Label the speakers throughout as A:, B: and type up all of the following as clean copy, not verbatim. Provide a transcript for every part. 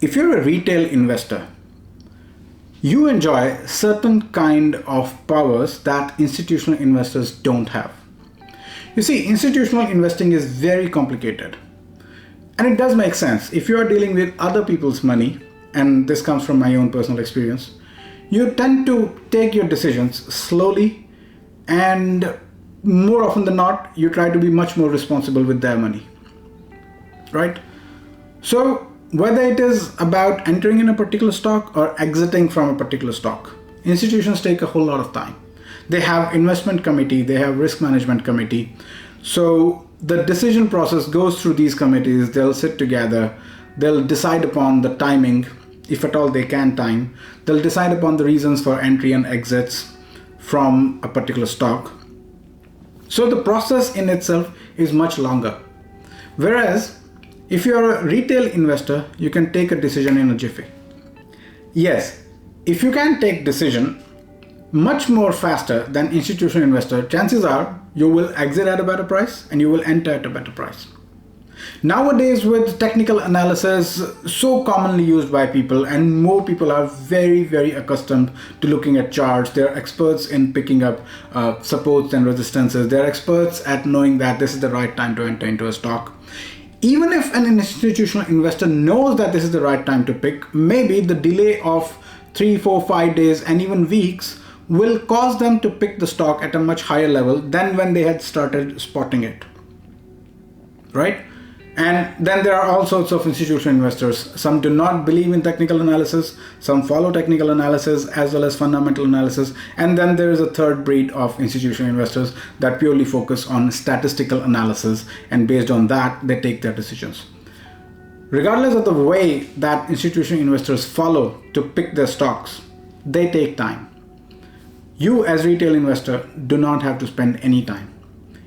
A: if you're a retail investor, you enjoy certain kind of powers that institutional investors don't have. You see, institutional investing is very complicated. And it does make sense. If you are dealing with other people's money, and this comes from my own personal experience, you tend to take your decisions slowly, and more often than not, you try to be much more responsible with their money, right? So whether it is about entering in a particular stock or exiting from a particular stock, institutions take a whole lot of time. They have investment committee, they have risk management committee. So the decision process goes through these committees. They'll sit together, they'll decide upon the timing, if at all they can time. They'll decide upon the reasons for entry and exits from a particular stock. So the process in itself is much longer. Whereas if you're a retail investor, you can take a decision in a jiffy. Yes, if you can take decision much more faster than institutional investor, chances are you will exit at a better price and you will enter at a better price. Nowadays, with technical analysis so commonly used by people, and more people are very, very accustomed to looking at charts. They're experts in picking up supports and resistances. They're experts at knowing that this is the right time to enter into a stock. Even if an institutional investor knows that this is the right time to pick, maybe the delay of 3, 4, 5 days and even weeks will cause them to pick the stock at a much higher level than when they had started spotting it, right? And then there are all sorts of institutional investors. Some do not believe in technical analysis, some follow technical analysis as well as fundamental analysis, and then there is a third breed of institutional investors that purely focus on statistical analysis, and based on that they take their decisions. Regardless of the way that institutional investors follow to pick their stocks, they take time. You as retail investor do not have to spend any time.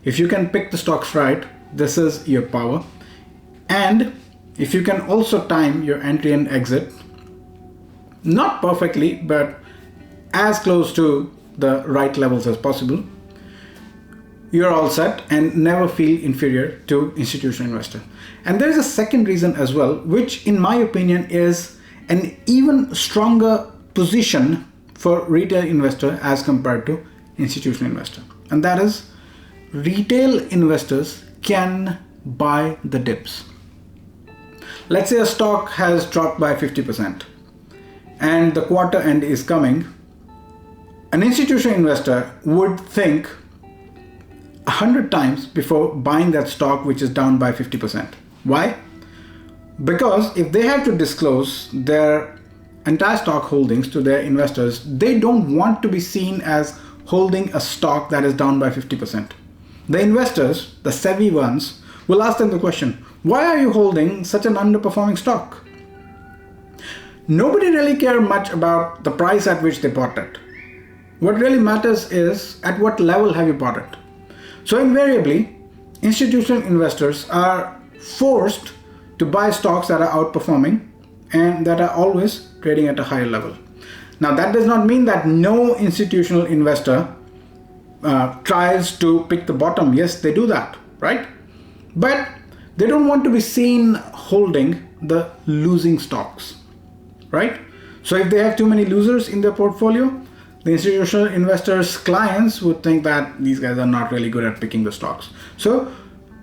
A: If you can pick the stocks right, this is your power. And if you can also time your entry and exit, not perfectly, but as close to the right levels as possible, you're all set and never feel inferior to institutional investor. And there is a second reason as well, which in my opinion is an even stronger position for retail investor as compared to institutional investor. And that is, retail investors can buy the dips. Let's say a stock has dropped by 50% and the quarter end is coming. An institutional investor would think 100 times before buying that stock which is down by 50%. Why? Because if they have to disclose their entire stock holdings to their investors, they don't want to be seen as holding a stock that is down by 50%. The investors, the savvy ones, will ask them the question, why are you holding such an underperforming stock? Nobody really cares much about the price at which they bought it. What really matters is at what level have you bought it. So invariably, institutional investors are forced to buy stocks that are outperforming and that are always trading at a higher level. Now that does not mean that no institutional investor tries to pick the bottom. Yes, they do that, right? But they don't want to be seen holding the losing stocks, right? So if they have too many losers in their portfolio, the institutional investors' clients would think that these guys are not really good at picking the stocks. So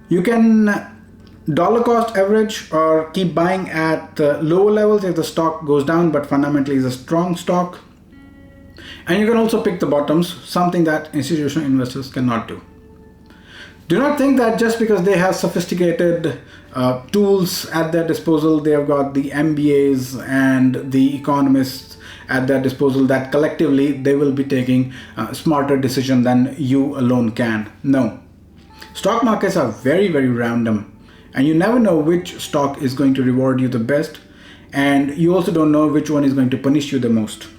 A: you can dollar cost average or keep buying at lower levels if the stock goes down, but fundamentally is a strong stock. And you can also pick the bottoms, something that institutional investors cannot do. Do not think that just because they have sophisticated tools at their disposal, they have got the MBAs and the economists at their disposal, that collectively they will be taking a smarter decision than you alone can. No. Stock markets are very, very random, and you never know which stock is going to reward you the best, and you also don't know which one is going to punish you the most.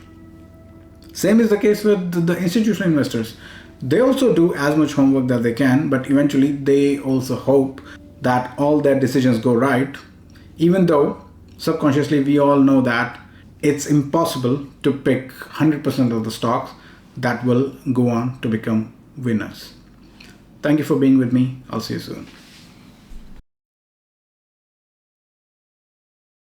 A: Same is the case with the institutional investors. They also do as much homework that they can, but eventually they also hope that all their decisions go right, even though subconsciously we all know that it's impossible to pick 100% of the stocks that will go on to become winners. Thank you for being with me. I'll see you soon.